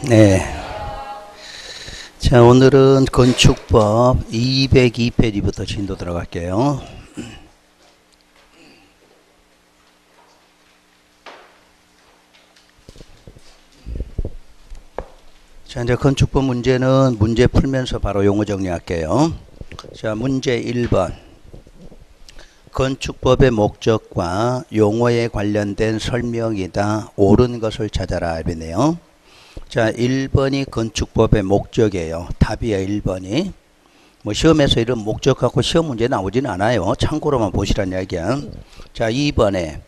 네. 자, 오늘은 건축법 202페이지부터 진도 들어갈게요. 자, 이제 건축법 문제는 문제 풀면서 바로 용어 정리할게요. 자, 문제 1번. 건축법의 목적과 용어에 관련된 설명이다. 옳은 것을 찾아라. 이러네요. 자, 1번이 건축법의 목적이에요. 답이에요, 1번이. 뭐 시험에서 이런 목적 갖고 시험 문제 나오진 않아요. 참고로만 보시란 이야기야. 자, 2번에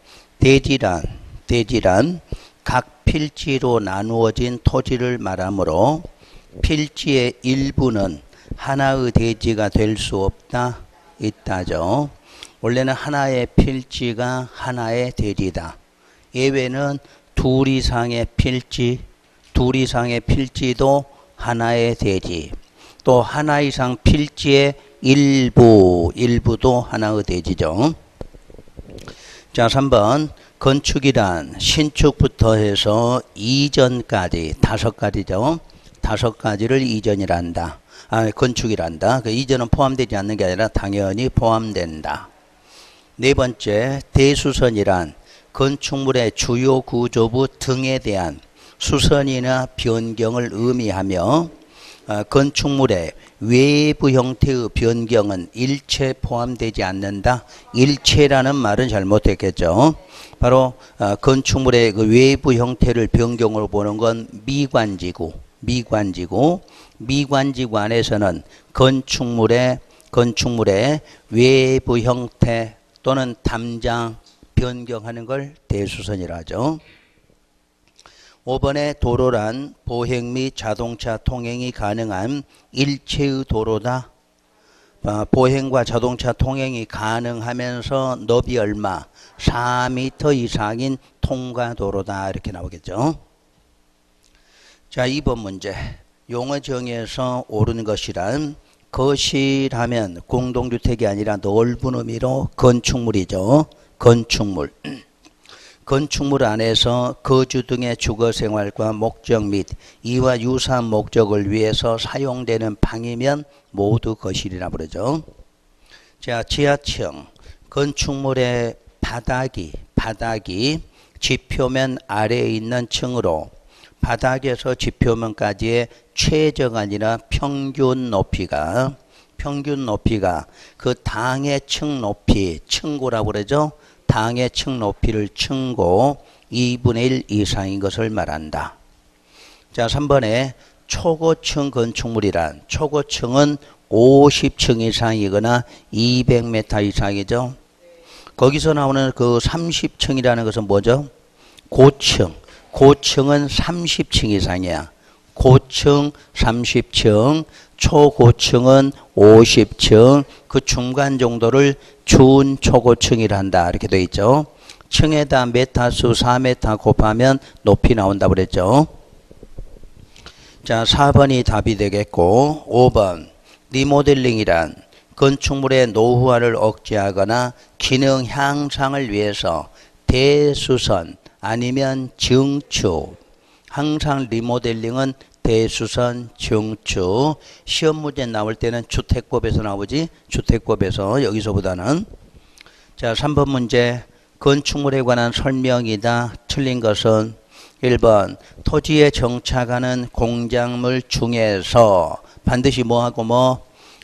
대지란 각 필지로 나누어진 토지를 말하므로 필지의 일부는 하나의 대지가 될 수 없다. 있다죠. 원래는 하나의 필지가 하나의 대지다. 예외는 둘 이상의 필지도 하나의 대지, 또 하나 이상 필지의 일부도 하나의 대지죠. 자, 3번 건축이란 신축부터 해서 이전까지 5가지죠. 5가지를 이전이란다. 건축이란다. 그 이전은 포함되지 않는 게 아니라 당연히 포함된다. 네 번째, 대수선이란 건축물의 주요 구조부 등에 대한 수선이나 변경을 의미하며 건축물의 외부 형태의 변경은 일체 포함되지 않는다. 일체라는 말은 잘못됐겠죠. 바로 건축물의 그 외부 형태를 변경으로 보는 건 미관지구 안에서는 건축물의 외부 형태 또는 담장 변경하는 걸 대수선이라 하죠. 5번의 도로란 보행 및 자동차 통행이 가능한 일체의 도로다. 보행과 자동차 통행이 가능하면서 너비 얼마? 4m 이상인 통과도로다. 이렇게 나오겠죠. 자, 2번 문제. 용어 정의에서 옳은 것이란 거실하면 공동주택이 아니라 넓은 의미로 건축물이죠. 건축물 안에서 거주 등의 주거생활과 목적 및 이와 유사한 목적을 위해서 사용되는 방이면 모두 거실이라 부르죠. 자, 지하층 건축물의 바닥이 지표면 아래에 있는 층으로 바닥에서 지표면까지의 최저간이나 평균 높이가 그 당의 층 높이 층고라고 그러죠. 당의 층 높이를 층고 2분의 1 이상인 것을 말한다. 자, 3번에 초고층 건축물이란 초고층은 50층 이상이거나 200m 이상이죠. 거기서 나오는 그 30층이라는 것은 뭐죠? 고층은 30층 이상이야. 고층 30층, 초고층은 50층, 그 중간 정도를 준초고층이란다. 이렇게 되어 있죠. 층에다 메타수 4m 곱하면 높이 나온다고 그랬죠. 자, 4번이 답이 되겠고 5번 리모델링이란 건축물의 노후화를 억제하거나 기능 향상을 위해서 대수선 아니면 증축. 항상 리모델링은 대수선, 증축. 시험 문제 나올 때는 주택법에서 나오지. 주택법에서 여기서보다는. 자, 3번 문제. 건축물에 관한 설명이다. 틀린 것은 1번 토지에 정착하는 공작물 중에서 반드시 뭐하고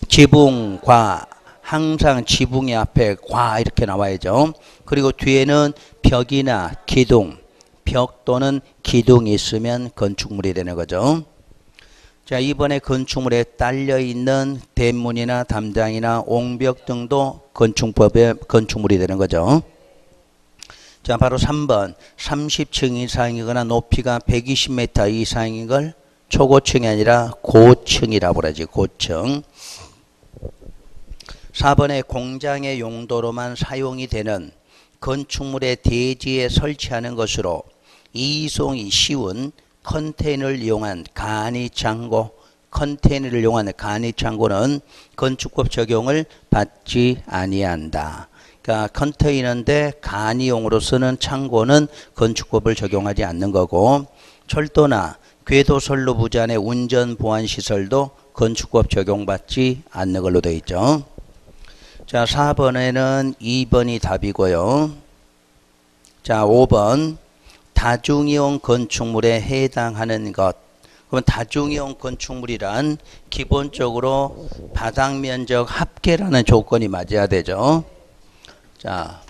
지붕과 항상 지붕의 앞에 과 이렇게 나와야죠. 그리고 뒤에는 벽이나 기둥, 벽 또는 기둥이 있으면 건축물이 되는 거죠. 자, 이번에 건축물에 딸려있는 대문이나 담장이나 옹벽 등도 건축물이 되는 거죠. 자, 바로 3번 30층 이상이거나 높이가 120m 이상인 걸 초고층이 아니라 고층이라고 그러지. 고층. 4번에 공장의 용도로만 사용이 되는 건축물의 대지에 설치하는 것으로 이송이 쉬운 컨테이너를 이용한 간이창고는 건축법 적용을 받지 아니한다. 그러니까 컨테이너인데 간이용으로 쓰는 창고는 건축법을 적용하지 않는 거고, 철도나 궤도선로 부지안의 운전 보안 시설도 건축법 적용받지 않는 걸로 되어 있죠. 자, 4번에는 2번이 답이고요. 자, 5번 다중이용 건축물에 해당하는 것. 그럼 다중이용 건축물이란 기본적으로 바닥 면적 합계라는 조건이 맞아야 되죠. 자,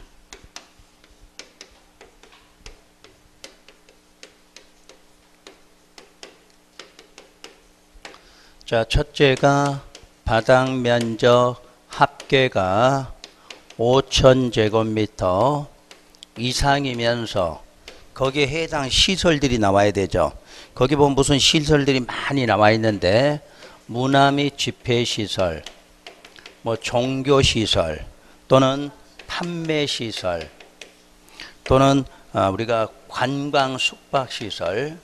첫째가 바닥 면적 합계가 5,000제곱미터 이상이면서 거기에 해당 시설들이 나와야 되죠. 거기 보면 무슨 시설들이 많이 나와 있는데 문화 및 집회시설, 뭐 종교시설 또는 판매시설 또는 우리가 관광 숙박시설.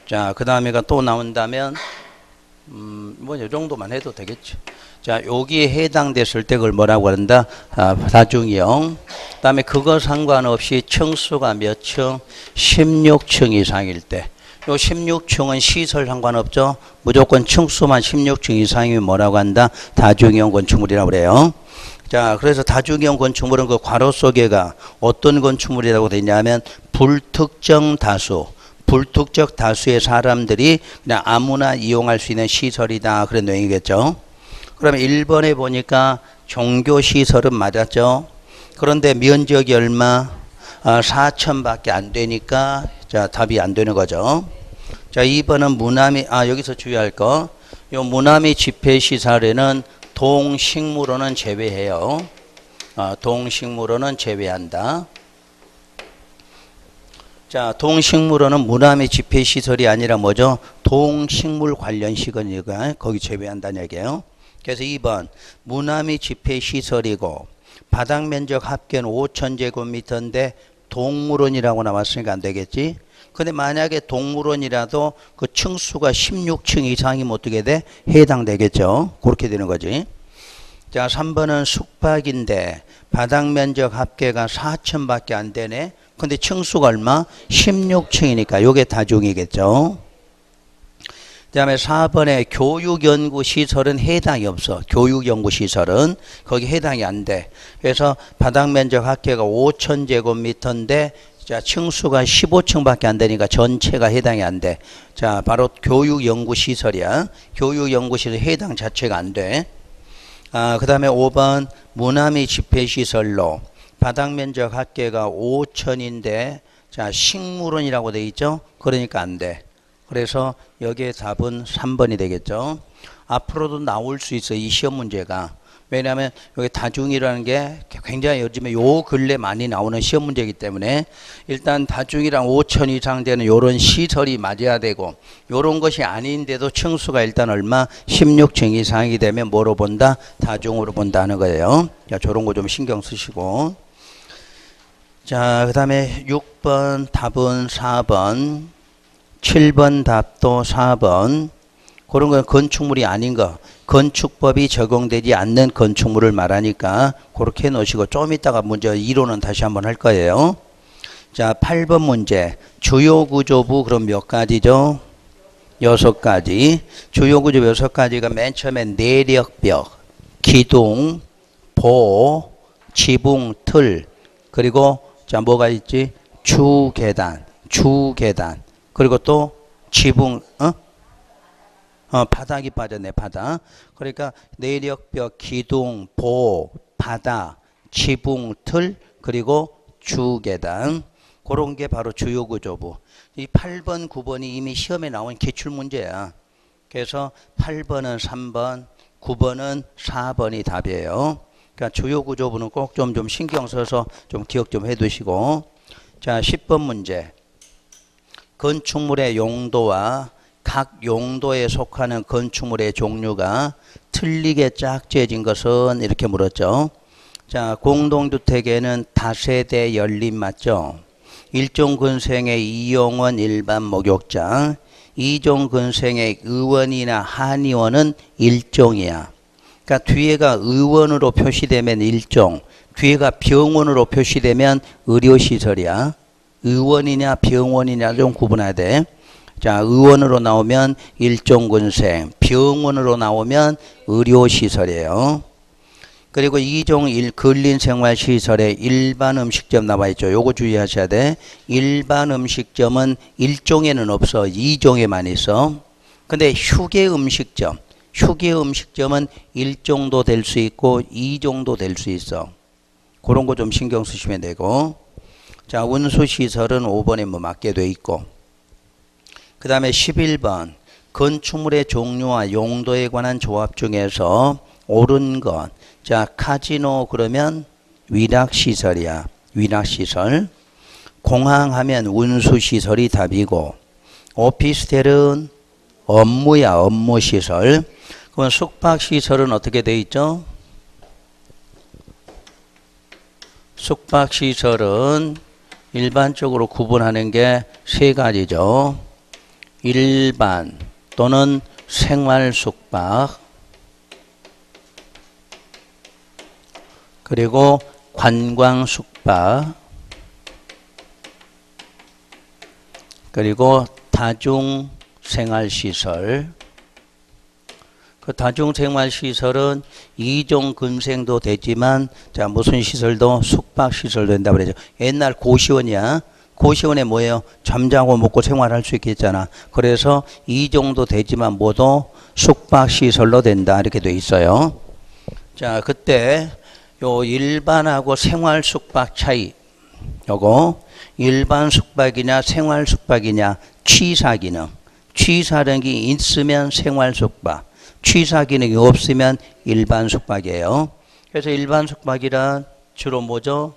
자, 그 다음에가 또 나온다면 뭐 이 정도만 해도 되겠죠. 자, 여기에 해당됐을 때 그걸 뭐라고 한다? 다중이용. 그 다음에 그거 상관없이 층수가 몇 층? 16층 이상일 때. 요 16층은 시설 상관없죠. 무조건 층수만 16층 이상이면 뭐라고 한다? 다중이용 건축물이라고 그래요. 자, 그래서 다중이용 건축물은 그 괄호 속에가 어떤 건축물이라고 되어 있냐면 불특정 다수. 불특정 다수의 사람들이 그냥 아무나 이용할 수 있는 시설이다. 그런 내용이겠죠. 그러면 1번에 보니까 종교시설은 맞았죠. 그런데 면적이 얼마? 4,000밖에 안 되니까 자, 답이 안 되는 거죠. 자, 2번은 문화 및 여기서 주의할 거. 요 문화 및 집회시설에는 동식물원은 제외해요. 동식물원은 제외한다. 자, 동식물원은 문화 및 집회시설이 아니라 뭐죠? 동식물 관련 시설이니까 거기 제외한다는 얘기예요. 그래서 2번 문화 및 집회시설이고 바닥 면적 합계는 5,000제곱미터인데 동물원이라고 나왔으니까 안 되겠지. 근데 만약에 동물원이라도 그 층수가 16층 이상이면 어떻게 돼? 해당되겠죠. 그렇게 되는 거지. 자, 3번은 숙박인데 바닥 면적 합계가 4,000밖에 안 되네. 근데 층수가 얼마? 16층이니까 요게 다중이겠죠. 그 다음에 4번에 교육연구시설은 해당이 없어. 교육연구시설은 거기 해당이 안 돼. 그래서 바닥 면적 합계가 5,000제곱미터인데 자, 층수가 15층밖에 안 되니까 전체가 해당이 안 돼. 자, 바로 교육연구시설이야. 교육연구시설 해당 자체가 안 돼. 그 다음에 5번 문화 및 집회시설로 바닥 면적 합계가 5,000인데 자, 식물원이라고 돼 있죠. 그러니까 안 돼. 그래서 여기에 답은 3번이 되겠죠. 앞으로도 나올 수 있어, 이 시험 문제가. 왜냐하면 여기 다중이라는 게 굉장히 요즘에 요 근래 많이 나오는 시험 문제이기 때문에 일단 다중이랑 5,000 이상 되는 요런 시설이 맞아야 되고 요런 것이 아닌데도 층수가 일단 얼마? 16층 이상이 되면 뭐로 본다? 다중으로 본다는 거예요. 자, 저런 거 좀 신경 쓰시고. 자, 그 다음에 6번 답은 4번, 7번 답도 4번. 그런 건 건축물이 아닌 거, 건축법이 적용되지 않는 건축물을 말하니까 그렇게 놓으시고 좀 이따가 문제 이론은 다시 한번 할 거예요. 자, 8번 문제. 주요 구조부 그럼 몇 가지죠? 6가지. 주요 구조 6가지가 맨 처음에 내력벽, 기둥, 보, 지붕, 틀, 그리고 자, 뭐가 있지? 주계단, 그리고 또 지붕, 바닥이 빠졌네, 바닥. 그러니까 내력벽, 기둥, 보, 바닥, 지붕, 틀, 그리고 주계단. 그런 게 바로 주요구조부. 이 8번, 9번이 이미 시험에 나온 기출문제야. 그래서 8번은 3번, 9번은 4번이 답이에요. 그러니까 주요구조부는 꼭 좀 신경 써서 좀 기억 좀 해두시고. 자, 10번 문제. 건축물의 용도와 각 용도에 속하는 건축물의 종류가 틀리게 짝지어진 것은 이렇게 물었죠. 자, 공동주택에는 다세대 연립 맞죠? 일종 근생의 이용원 일반 목욕장, 이종 근생의 의원이나 한의원은 일종이야. 그러니까 뒤에가 의원으로 표시되면 일종, 뒤에가 병원으로 표시되면 의료시설이야. 의원이냐 병원이냐 좀 구분해야 돼. 자, 의원으로 나오면 일종근생, 병원으로 나오면 의료시설이에요. 그리고 2종 근린생활시설에 일반 음식점 나와 있죠. 요거 주의하셔야 돼. 일반 음식점은 1종에는 없어. 2종에만 있어. 근데 휴게 음식점은 1종도 될 수 있고 2종도 될 수 있어. 그런 거 좀 신경 쓰시면 되고. 자, 운수시설은 5번에 뭐 맞게 돼 있고. 그 다음에 11번 건축물의 종류와 용도에 관한 조합 중에서 옳은 것. 자, 카지노 그러면 위락시설이야. 위락시설. 공항하면 운수시설이 답이고, 오피스텔은 업무야. 업무시설. 그럼 숙박시설은 어떻게 돼 있죠? 숙박시설은 일반적으로 구분하는 게 세 가지죠. 일반 또는 생활숙박, 그리고 관광숙박, 그리고 다중생활시설. 그 다중생활시설은 2종 근생도 되지만, 자, 무슨 시설도 숙박시설 된다 그러죠. 옛날 고시원이야. 고시원에 뭐예요? 잠자고 먹고 생활할 수 있겠잖아. 그래서 2종도 되지만 모두 숙박시설로 된다. 이렇게 돼 있어요. 자, 그때 요 일반하고 생활 숙박 차이. 요거 일반 숙박이냐 생활 숙박이냐. 취사 기능. 취사 기능이 있으면 생활 숙박. 취사 기능이 없으면 일반 숙박이에요. 그래서 일반 숙박이란 주로 뭐죠?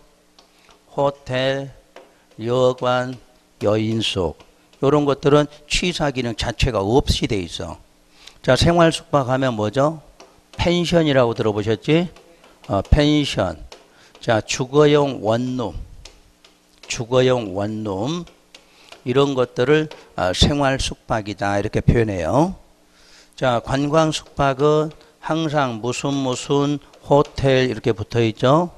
호텔, 여관, 여인숙 이런 것들은 취사 기능 자체가 없이 돼 있어. 자, 생활 숙박하면 뭐죠? 펜션이라고 들어보셨지? 펜션. 자, 주거용 원룸, 이런 것들을 생활 숙박이다 이렇게 표현해요. 자, 관광 숙박은 항상 무슨 호텔 이렇게 붙어 있죠.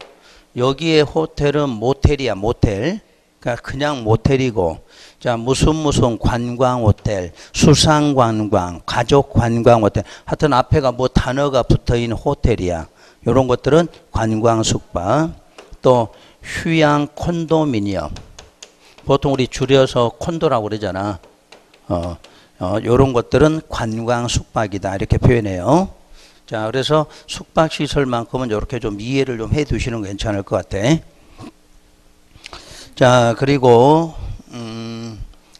여기에 호텔은 모텔이야. 모텔. 그러니까 그냥 모텔이고, 자, 무슨 관광 호텔, 수상 관광, 가족 관광 호텔, 하여튼 앞에가 뭐 단어가 붙어 있는 호텔이야. 이런 것들은 관광 숙박. 또 휴양 콘도미니엄, 보통 우리 줄여서 콘도라고 그러잖아. 이런 것들은 관광 숙박이다 이렇게 표현해요. 자, 그래서 숙박 시설만큼은 이렇게 좀 이해를 좀 해 두시는 게 괜찮을 것 같아. 자, 그리고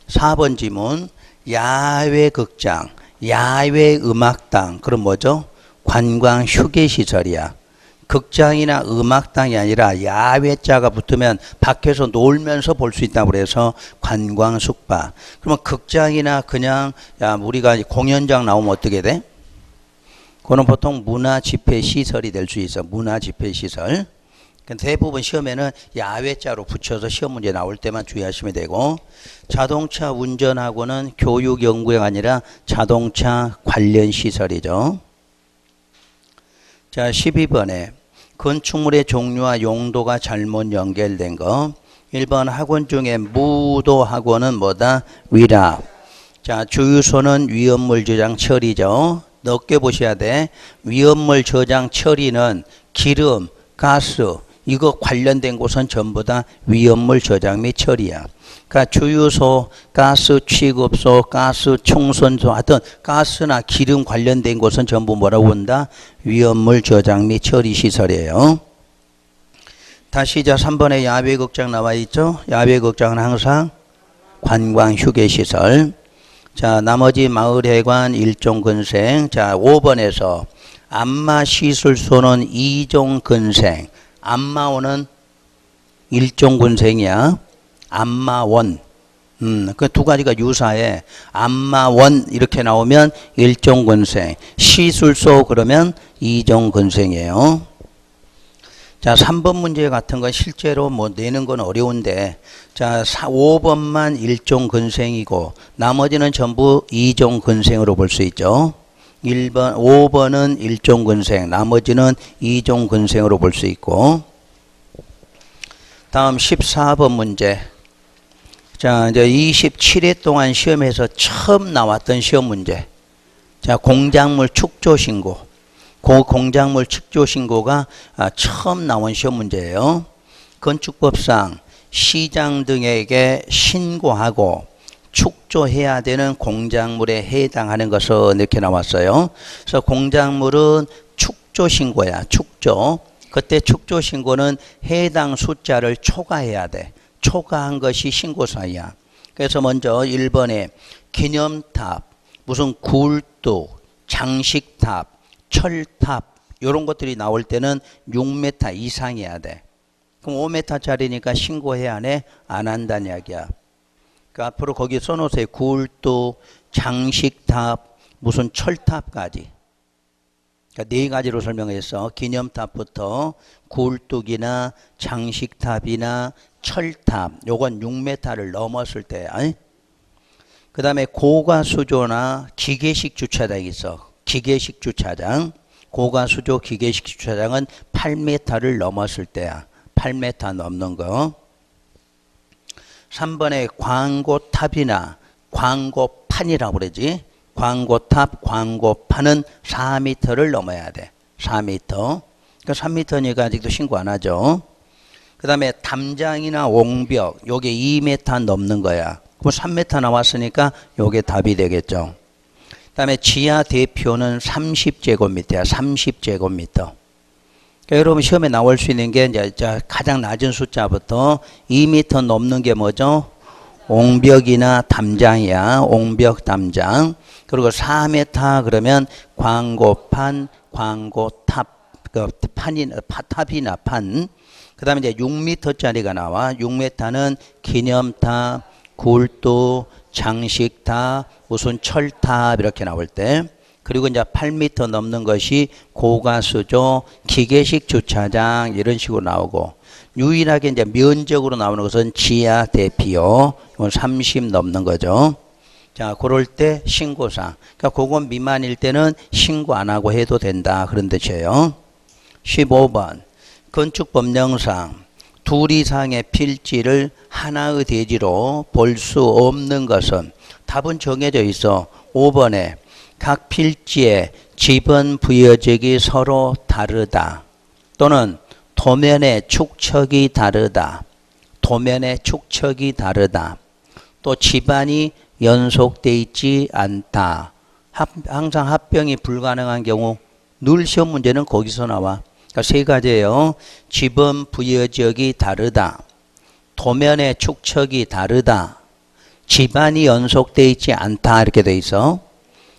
4번 지문. 야외 극장, 야외 음악당. 그럼 뭐죠? 관광 휴게 시설이야. 극장이나 음악당이 아니라 야외자가 붙으면 밖에서 놀면서 볼 수 있다고 그래서 관광 숙박. 그러면 극장이나 그냥 우리가 공연장 나오면 어떻게 돼? 그거는 보통 문화 집회 시설이 될 수 있어. 문화 집회 시설. 대부분 시험에는 야외자로 붙여서 시험 문제 나올 때만 주의하시면 되고, 자동차 운전하고는 교육 연구가 아니라 자동차 관련 시설이죠. 자, 12번에 건축물의 종류와 용도가 잘못 연결된 거. 1번 학원 중에 무도 학원은 뭐다? 위락. 자, 주유소는 위험물 저장 처리죠. 넓게 보셔야 돼. 위험물 저장 처리는 기름, 가스, 이거 관련된 곳은 전부 다 위험물 저장 및 처리야. 그러니까 주유소, 가스 취급소, 가스 충선소, 하여튼 가스나 기름 관련된 곳은 전부 뭐라고 본다? 위험물 저장 및 처리 시설이에요. 다시 자 3번에 야외극장 나와 있죠. 야외극장은 항상 관광 휴게 시설. 자, 나머지 마을회관, 일종근생. 자, 5번에서 안마시술소는 2종근생. 안마원은 일종근생이야. 안마원. 그 두 가지가 유사해. 안마원 이렇게 나오면 일종근생. 시술소 그러면 2종근생이에요. 자, 3번 문제 같은 건 실제로 뭐 내는 건 어려운데, 자, 5번만 일종근생이고 나머지는 전부 2종근생으로 볼 수 있죠. 1번, 5번은 일종근생, 나머지는 2종근생으로 볼 수 있고. 다음 14번 문제. 자, 이제 27회 동안 시험에서 처음 나왔던 시험 문제. 자, 공작물 축조 신고. 공작물 축조 신고가 처음 나온 시험 문제예요. 건축법상 시장 등에게 신고하고 축조해야 되는 공작물에 해당하는 것은 이렇게 나왔어요. 그래서 공작물은 축조 신고야. 축조. 그때 축조 신고는 해당 숫자를 초과해야 돼. 초과한 것이 신고사야. 그래서 먼저 1번에 기념탑, 무슨 굴뚝, 장식탑, 철탑 이런 것들이 나올 때는 6m 이상이어야 돼. 그럼 5m짜리니까 신고해야 하네? 안 한다는 이야기야. 그 앞으로 거기 써놓으세요. 굴뚝, 장식탑, 무슨 철탑까지. 그러니까 4가지로 설명했어. 기념탑부터 굴뚝이나 장식탑이나 철탑. 요건 6m를 넘었을 때야. 그 다음에 고가수조나 기계식 주차장이 있어. 기계식 주차장. 고가수조 기계식 주차장은 8m를 넘었을 때야. 8m 넘는 거. 3번에 광고탑이나 광고판이라고 그러지. 광고탑, 광고판은 4m를 넘어야 돼. 4m. 그러니까 3m니까 아직도 신고 안 하죠. 그 다음에 담장이나 옹벽, 요게 2m 넘는 거야. 그럼 3m 나왔으니까 요게 답이 되겠죠. 그 다음에 지하 대표는 30제곱미터야. 30제곱미터. 그러니까 여러분 시험에 나올 수 있는 게 이제 가장 낮은 숫자부터 2m 넘는 게 뭐죠? 옹벽이나 담장이야. 옹벽, 담장. 그리고 4m 그러면 광고판, 광고탑, 그 탑이나 판. 그 다음에 이제 6m짜리가 나와. 6m는 기념탑, 굴뚝, 장식탑, 무슨 철탑 이렇게 나올 때. 그리고 이제 8m 넘는 것이 고가수조, 기계식 주차장 이런 식으로 나오고. 유일하게 이제 면적으로 나오는 것은 지하 대피요. 이건 30 넘는 거죠. 자, 그럴 때 신고사항. 그러니까 그건 미만일 때는 신고 안 하고 해도 된다. 그런 뜻이에요. 15번. 건축법령상 둘 이상의 필지를 하나의 대지로 볼 수 없는 것은 답은 정해져 있어. 5번에 각 필지의 지번 부여적이 서로 다르다. 또는 도면의 축척이 다르다. 도면의 축척이 다르다. 또 지반이 연속돼 있지 않다. 항상 합병이 불가능한 경우 늘 시험 문제는 거기서 나와. 그러니까 3가지예요. 지번 부여지역이 다르다. 도면의 축척이 다르다. 지반이 연속돼 있지 않다. 이렇게 돼 있어.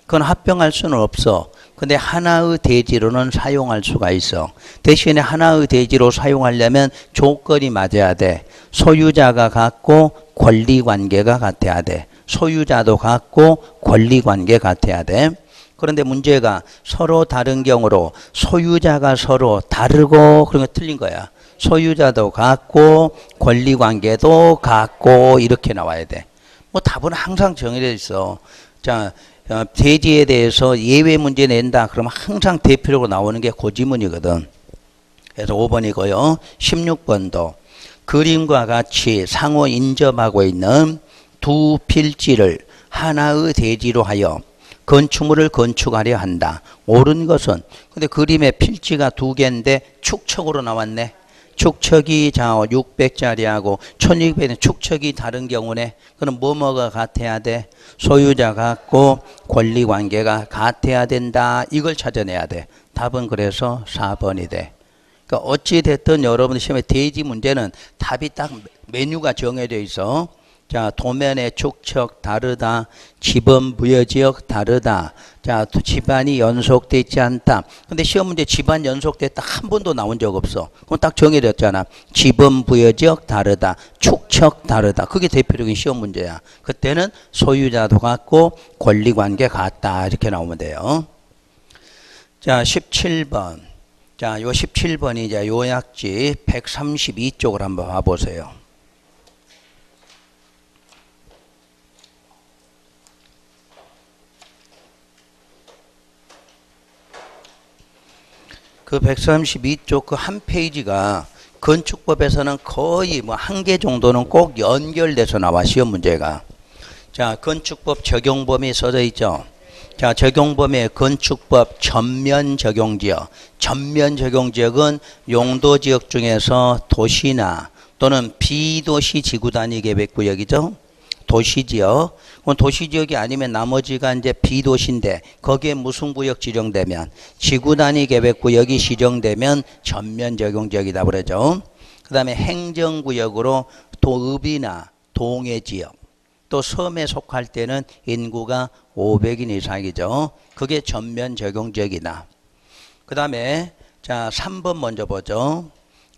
그건 합병할 수는 없어. 근데 하나의 대지로는 사용할 수가 있어. 대신에 하나의 대지로 사용하려면 조건이 맞아야 돼. 소유자가 같고 권리관계가 같아야 돼. 소유자도 같고 권리관계 같아야 돼. 그런데 문제가 서로 다른 경우로 소유자가 서로 다르고 그런 거 틀린 거야. 소유자도 같고 권리관계도 같고 이렇게 나와야 돼. 뭐 답은 항상 정해져 있어. 자, 대지에 대해서 예외 문제 낸다. 그러면 항상 대표적으로 나오는 게 고지문이거든. 그래서 5번이고요. 16번도 그림과 같이 상호 인접하고 있는 두 필지를 하나의 대지로 하여 건축물을 건축하려 한다. 옳은 것은 근데 그림의 필지가 2개인데 축척으로 나왔네. 축척이 600짜리하고 1200은 축척이 다른 경우네. 그럼 뭐가 같아야 돼? 소유자 같고 권리관계가 같아야 된다. 이걸 찾아내야 돼. 답은 그래서 4번이 돼. 그러니까 어찌 됐든 여러분 시험에 대지 문제는 답이 딱 메뉴가 정해져 있어. 자, 도면의 축척 다르다. 지번 부여지역 다르다. 자, 지반이 연속돼 있지 않다. 근데 시험 문제 지반 연속됐다 한 번도 나온 적 없어. 그럼 딱 정해졌잖아. 지번 부여지역 다르다. 축척 다르다. 그게 대표적인 시험 문제야. 그때는 소유자도 같고 권리관계 같다. 이렇게 나오면 돼요. 자, 17번. 자, 요 17번이 이제 요약지 132쪽을 한번 봐보세요. 그 132쪽 그 한 페이지가 건축법에서는 거의 뭐 한 개 정도는 꼭 연결돼서 나와 시험 문제가. 자, 건축법 적용범위 써져 있죠. 자, 적용범위의 건축법 전면 적용지역. 전면 적용지역은 용도지역 중에서 도시나 또는 비도시 지구단위 계획구역이죠. 도시지역. 그럼 도시지역이 아니면 나머지가 이제 비도시인데 거기에 무슨 구역 지정되면 지구단위 계획구역이 지정되면 전면 적용지역이다 그러죠. 그 다음에 행정구역으로 도읍이나 동해지역 또 섬에 속할 때는 인구가 500인 이상이죠. 그게 전면 적용지역이다. 그 다음에 자 3번 먼저 보죠.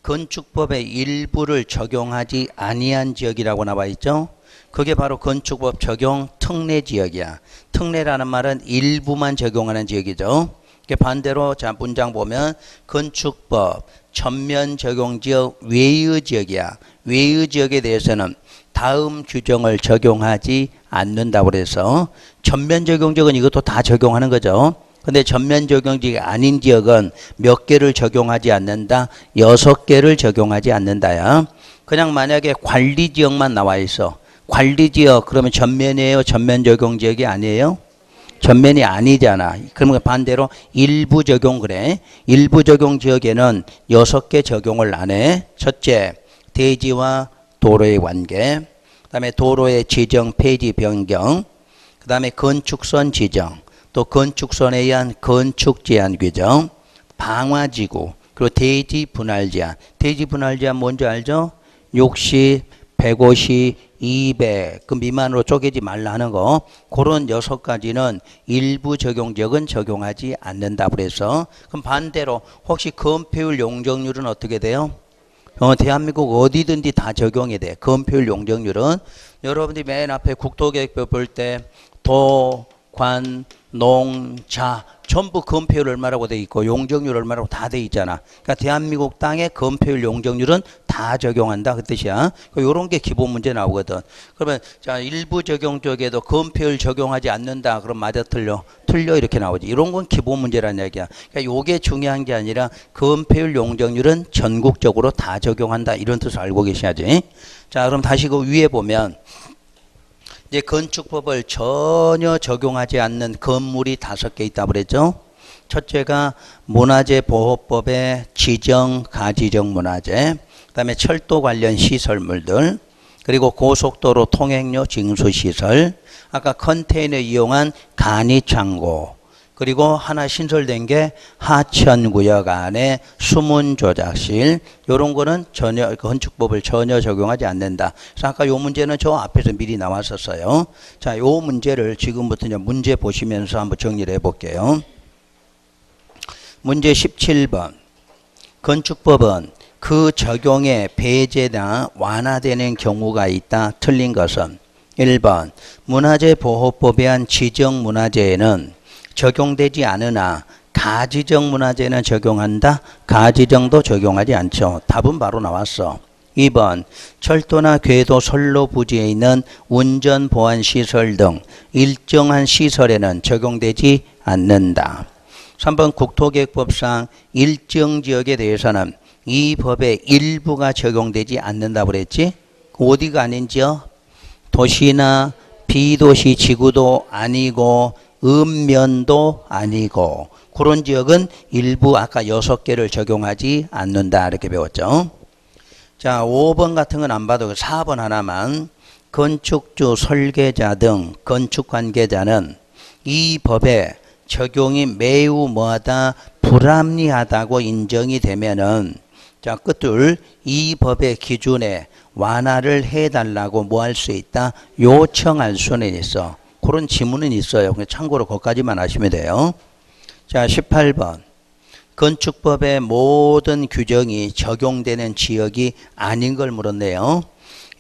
건축법의 일부를 적용하지 아니한 지역이라고 나와 있죠. 그게 바로 건축법 적용 특례지역이야. 특례라는 말은 일부만 적용하는 지역이죠. 반대로 자 문장 보면 건축법 전면 적용지역 외의 지역이야. 외의 지역에 대해서는 다음 규정을 적용하지 않는다고 그래서 전면 적용지역은 이것도 다 적용하는 거죠. 근데 전면 적용지역이 아닌 지역은 몇 개를 적용하지 않는다? 6개를 적용하지 않는다야. 그냥 만약에 관리지역만 나와 있어. 관리지역 그러면 전면이에요? 전면 적용지역이 아니에요? 전면이 아니잖아. 그러면 반대로 일부 적용 그래. 일부 적용 지역에는 6개 적용을 안 해. 첫째, 대지와 도로의 관계. 그 다음에 도로의 지정 폐지 변경. 그 다음에 건축선 지정. 또 건축선에 의한 건축 제한 규정. 방화지구. 그리고 대지 분할 제한. 대지 분할 제한 뭔지 알죠? 60, 150, 200 그 미만으로 쪼개지 말라는 거. 그런 6가지는 일부 적용지역은 적용하지 않는다 그래서 그럼 반대로 혹시 건폐율 용적률은 어떻게 돼요? 대한민국 어디든지 다 적용이 돼. 건폐율 용적률은 여러분들이 맨 앞에 국토계획표 볼 때 도, 관, 농, 자 전부 건폐율 얼마라고 돼 있고 용적률 얼마라고 다 돼 있잖아. 그러니까 대한민국 땅의 건폐율 용적률은 다 적용한다 그 뜻이야. 요런 게 기본 문제 나오거든. 그러면 자 일부 적용 쪽에도 건폐율 적용하지 않는다. 그럼 맞아 틀려? 틀려 이렇게 나오지. 이런 건 기본 문제란 얘기야. 그러니까 요게 중요한 게 아니라 건폐율 용적률은 전국적으로 다 적용한다. 이런 뜻을 알고 계셔야지. 자 그럼 다시 그 위에 보면 이제 건축법을 전혀 적용하지 않는 건물이 5개 있다고 그랬죠. 첫째가 문화재보호법의 지정, 가지정 문화재, 그 다음에 철도 관련 시설물들, 그리고 고속도로 통행료 징수시설, 아까 컨테이너 이용한 간이창고, 그리고 하나 신설된 게 하천구역 안에 수문조작실 이런 거는 전혀 건축법을 전혀 적용하지 않는다. 그래서 아까 요 문제는 저 앞에서 미리 나왔었어요. 자, 요 문제를 지금부터 이제 문제 보시면서 한번 정리를 해볼게요. 문제 17번. 건축법은 그 적용에 배제나 완화되는 경우가 있다. 틀린 것은 1번 문화재보호법에 한 지정문화재에는 적용되지 않으나 가지정 문화재는 적용한다. 가지정도 적용하지 않죠. 답은 바로 나왔어. 2번 철도나 궤도 선로 부지에 있는 운전보안시설 등 일정한 시설에는 적용되지 않는다. 3번 국토계획법상 일정 지역에 대해서는 이 법의 일부가 적용되지 않는다고 그랬지. 어디가 아닌지요? 도시나 비도시 지구도 아니고 읍면도 아니고 그런 지역은 일부 아까 6개를 적용하지 않는다 이렇게 배웠죠. 자 5번 같은 건 안 봐도 4번 하나만. 건축주, 설계자 등 건축관계자는 이 법의 적용이 매우 뭐하다 불합리하다고 인정이 되면은 자 끝둘 이 법의 기준에 완화를 해달라고 뭐 할 수 있다 요청할 수는 있어. 그런 지문은 있어요. 참고로 그것까지만 아시면 돼요. 자, 18번. 건축법의 모든 규정이 적용되는 지역이 아닌 걸 물었네요.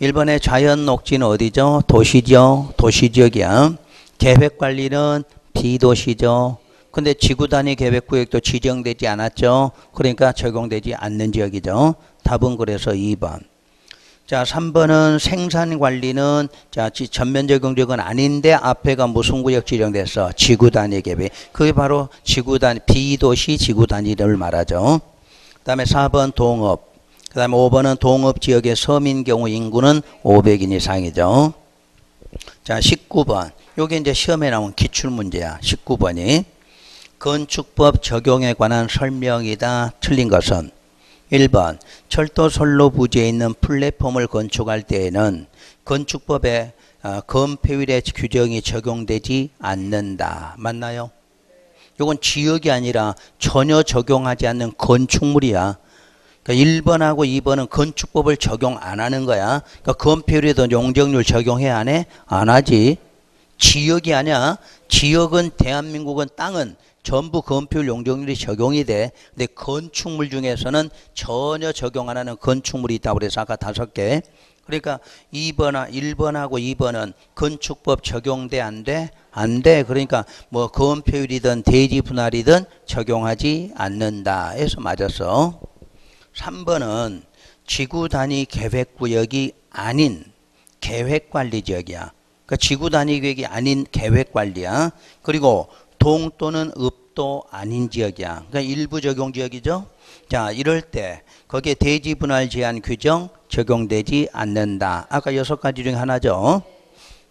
1번의 자연 녹지는 어디죠? 도시죠. 도시지역이야. 계획관리는 비도시죠. 근데 지구단위 계획구역도 지정되지 않았죠. 그러니까 적용되지 않는 지역이죠. 답은 그래서 2번. 자, 3번은 생산관리는 자, 전면 적용지역은 아닌데 앞에가 무슨 구역 지정됐어? 지구단위 계획. 그게 바로 지구단위, 비도시 지구단위를 말하죠. 그 다음에 4번 동업. 그 다음에 5번은 동업지역의 섬인 경우 인구는 500인 이상이죠. 자, 19번. 요게 이제 시험에 나온 기출문제야. 19번이. 건축법 적용에 관한 설명이다. 틀린 것은 1번. 철도 선로 부지에 있는 플랫폼을 건축할 때에는 건축법에 건폐율의 규정이 적용되지 않는다. 맞나요? 요건 지역이 아니라 전혀 적용하지 않는 건축물이야. 그러니까 1번하고 2번은 건축법을 적용 안 하는 거야. 그러니까 건폐율에도 용적률 적용해야 안 해? 안 하지. 지역이 아니야. 지역은 대한민국은 땅은 전부 건폐율 용적률이 적용이 돼. 근데 건축물 중에서는 전혀 적용 안 하는 건축물이 있다고 그래서 아까 5개. 그러니까 1번하고 2번은 건축법 적용돼 안 돼? 안 돼. 그러니까 뭐 건폐율이든 대지 분할이든 적용하지 않는다 해서 맞았어. 3번은 지구 단위 계획구역이 아닌 계획관리지역이야. 그러니까 지구 단위 계획이 아닌 계획관리야. 그리고 동 또는 읍도 아닌 지역이야. 그러니까 일부 적용 지역이죠. 자, 이럴 때 거기에 대지 분할 제한 규정 적용되지 않는다. 아까 6가지 중에 하나죠.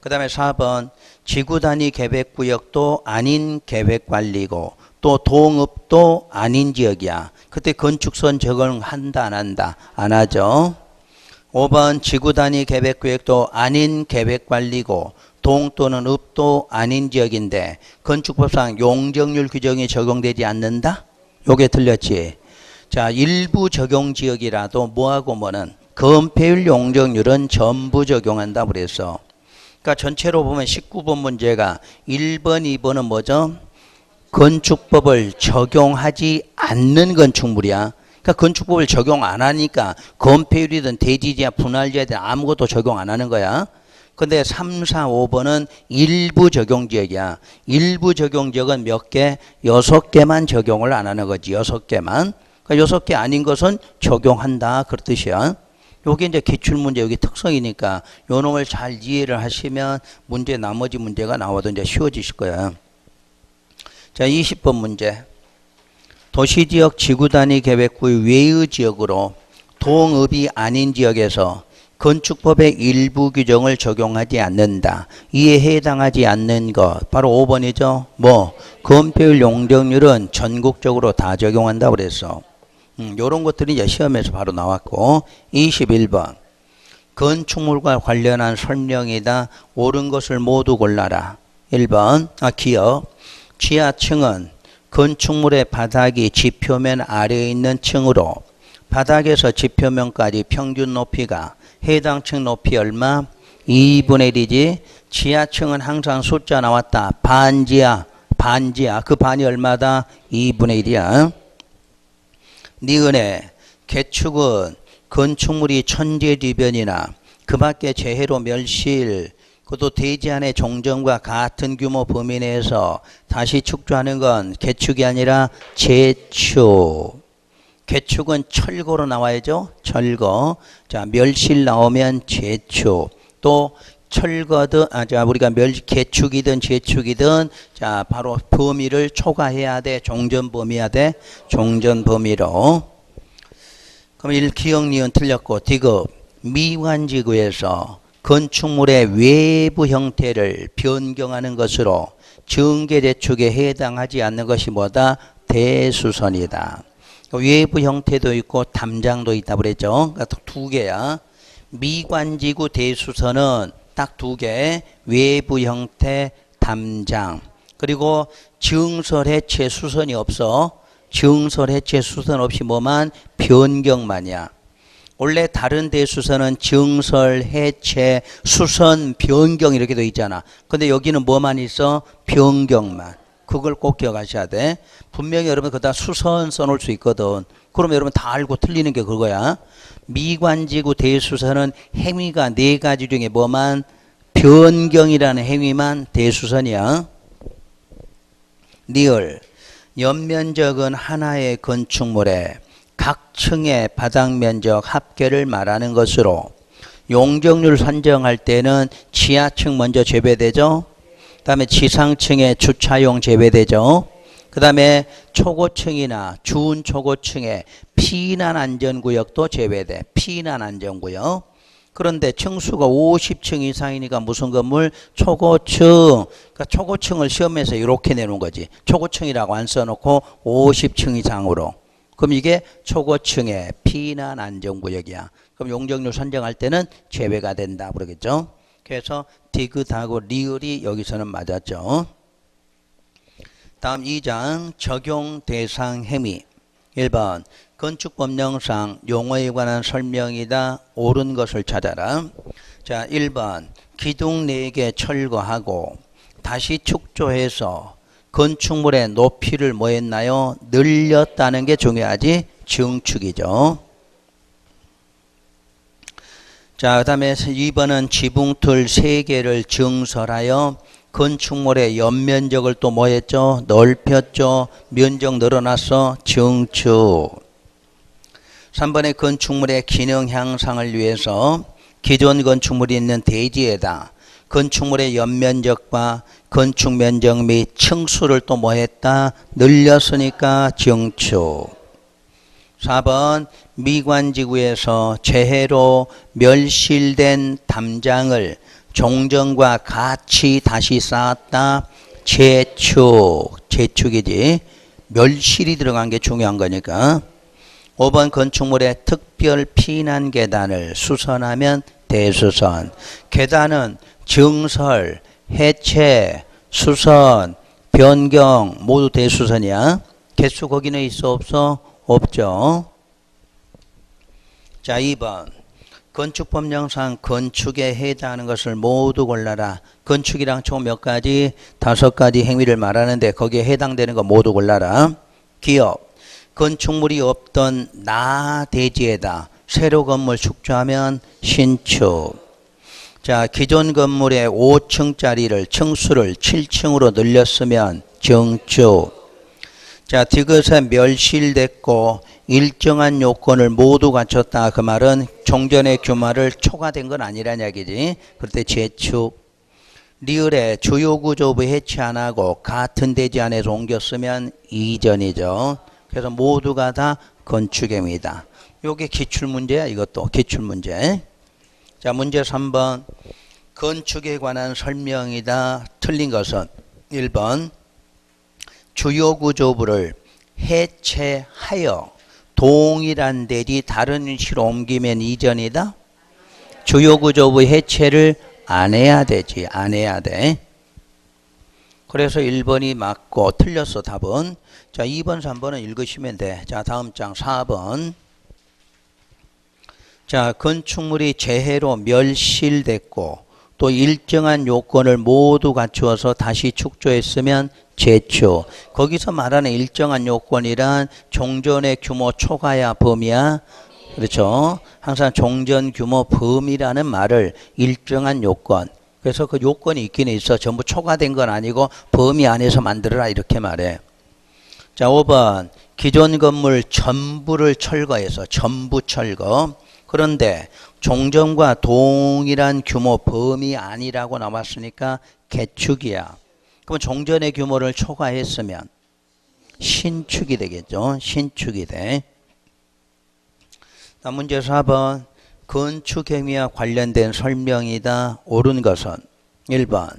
그 다음에 4번 지구 단위 계획구역도 아닌 계획관리고 또 동읍도 아닌 지역이야. 그때 건축선 적용한다 안 한다? 안 하죠. 5번 지구 단위 계획구역도 아닌 계획관리고 동 또는 읍도 아닌 지역인데 건축법상 용적률 규정이 적용되지 않는다? 요게 틀렸지. 자, 일부 적용 지역이라도 뭐하고 뭐는 건폐율 용적률은 전부 적용한다 그랬어. 그러니까 전체로 보면 19번 문제가 1번, 2번은 뭐죠? 건축법을 적용하지 않는 건축물이야. 그러니까 건축법을 적용 안 하니까 건폐율이든 대지지야 분할지하든 아무것도 적용 안 하는 거야. 근데 3, 4, 5번은 일부 적용 지역이야. 일부 적용 지역은 몇 개? 6개만 적용을 안 하는 거지. 6개만. 그러니까 6개 아닌 것은 적용한다. 그런 뜻이야. 요게 이제 기출문제 여기 특성이니까 요 놈을 잘 이해를 하시면 문제 나머지 문제가 나와도 이제 쉬워지실 거야. 자, 20번 문제. 도시지역 지구단위 계획구 외의 지역으로 동읍이 아닌 지역에서 건축법의 일부 규정을 적용하지 않는다. 이에 해당하지 않는 것. 바로 5번이죠. 뭐 건폐율 용적률은 전국적으로 다 적용한다 그랬어. 요런 것들이 이제 시험에서 바로 나왔고. 21번. 건축물과 관련한 설명이다. 옳은 것을 모두 골라라. 1번. 기억. 지하층은 건축물의 바닥이 지표면 아래에 있는 층으로 바닥에서 지표면까지 평균 높이가 해당 층 높이 얼마? 2분의 1이지. 지하층은 항상 숫자 나왔다. 반지하. 그 반이 얼마다? 2분의 1이야. 니은에 개축은 건축물이 천재지변이나 그 밖에 재해로 멸실, 그것도 대지 안의 종전과 같은 규모 범위 내에서 다시 축조하는 건 개축이 아니라 재축. 개축은 철거로 나와야죠. 철거. 자, 멸실 나오면 재축. 또 철거든, 우리가 개축이든 재축이든, 자, 바로 범위를 초과해야 돼. 종전 범위해야 돼. 종전 범위로. 그럼 1 기억 니은 틀렸고, 디귿. 미관지구에서 건축물의 외부 형태를 변경하는 것으로 정계재축에 해당하지 않는 것이 뭐다? 대수선이다. 외부 형태도 있고 담장도 있다 그랬죠. 그러니까 2개야. 미관지구 대수선은 딱 2개. 외부 형태 담장. 그리고 증설해체 수선이 없어. 증설해체 수선 없이 뭐만? 변경만이야. 원래 다른 대수선은 증설, 해체, 수선, 변경 이렇게 돼 있잖아. 근데 여기는 뭐만 있어? 변경만. 그걸 꼭 기억하셔야 돼. 분명히 여러분 그다 수선 써놓을 수 있거든. 그러면 여러분 다 알고 틀리는 게 그거야. 미관지구 대수선은 행위가 4가지 중에 뭐만? 변경이라는 행위만 대수선이야. 리을. 연면적은 하나의 건축물에 각 층의 바닥 면적 합계를 말하는 것으로 용적률 산정할 때는 지하층 먼저 제외되죠. 그 다음에 지상층에 주차용 제외되죠. 그 다음에 초고층이나 준초고층의 피난 안전구역도 제외돼. 피난 안전구역. 그런데 층수가 50층 이상이니까 무슨 건물? 초고층. 그러니까 초고층을 시험에서 이렇게 내놓은 거지. 초고층이라고 안 써놓고 50층 이상으로. 그럼 이게 초고층의 피난 안전구역이야. 그럼 용적률 선정할 때는 제외가 된다 그러겠죠. 그래서 디귿하고 리을이 여기서는 맞았죠. 다음 2장 적용 대상 행위. 1번 건축법령상 용어에 관한 설명이다. 옳은 것을 찾아라. 자, 1번 기둥 4개 철거하고 다시 축조해서 건축물의 높이를 뭐 했나요? 늘렸다는 게 중요하지. 증축이죠. 자, 그 다음에 2번은 지붕틀 3개를 증설하여 건축물의 연면적을 또 뭐 했죠? 넓혔죠. 면적 늘어났어. 증축. 3번의 건축물의 기능 향상을 위해서 기존 건축물이 있는 대지에다 건축물의 연면적과 건축 면적 및 층수를 또 뭐 했다? 늘렸으니까 증축. 4번 미관지구에서 재해로 멸실된 담장을 종전과 같이 다시 쌓았다. 재축. 재축이지. 멸실이 들어간 게 중요한 거니까. 5번 건축물의 특별 피난 계단을 수선하면 대수선. 계단은 증설, 해체, 수선, 변경 모두 대수선이야. 개수 거기는 있어 없어? 없죠. 자, 2번 건축법령상 건축에 해당하는 것을 모두 골라라. 건축이랑 총 몇 가지? 5가지 행위를 말하는데 거기에 해당되는 거 모두 골라라. 기업 건축물이 없던 나 대지에다 새로 건물 축조하면 신축. 자, 기존 건물의 5층짜리를 층수를 7층으로 늘렸으면 증축. 자, 디귿에 멸실됐고 일정한 요건을 모두 갖췄다. 그 말은 종전의 규모를 초과된 건 아니란 이야기지. 그럴 때 재축. 리을에 주요 구조부 해체 안 하고 같은 대지 안에서 옮겼으면 이전이죠. 그래서 모두가 다 건축입니다. 요게 기출문제야. 이것도 기출문제. 자, 문제 3번 건축에 관한 설명이다. 틀린 것은 1번 주요 구조부를 해체하여 동일한 대지 다른 위치로 옮기면 이전이다. 주요 구조부 해체를 안 해야 되지. 안 해야 돼. 그래서 1번이 맞고 틀렸어. 답은. 자, 2번 3번은 읽으시면 돼. 자, 다음 장 4번. 자, 건축물이 재해로 멸실됐고 또 일정한 요건을 모두 갖추어서 다시 축조했으면 재축. 거기서 말하는 일정한 요건이란 종전의 규모 초과야 범위야. 그렇죠. 항상 종전 규모 범위라는 말을 일정한 요건. 그래서 그 요건이 있긴 있어. 전부 초과된 건 아니고 범위 안에서 만들어라 이렇게 말해. 자, 5번 기존 건물 전부를 철거해서 전부 철거. 그런데 종전과 동일한 규모 범위 아니라고 나왔으니까 개축이야. 그럼 종전의 규모를 초과했으면 신축이 되겠죠. 신축이 돼. 다음 문제 4번 건축행위와 관련된 설명이다. 옳은 것은 1번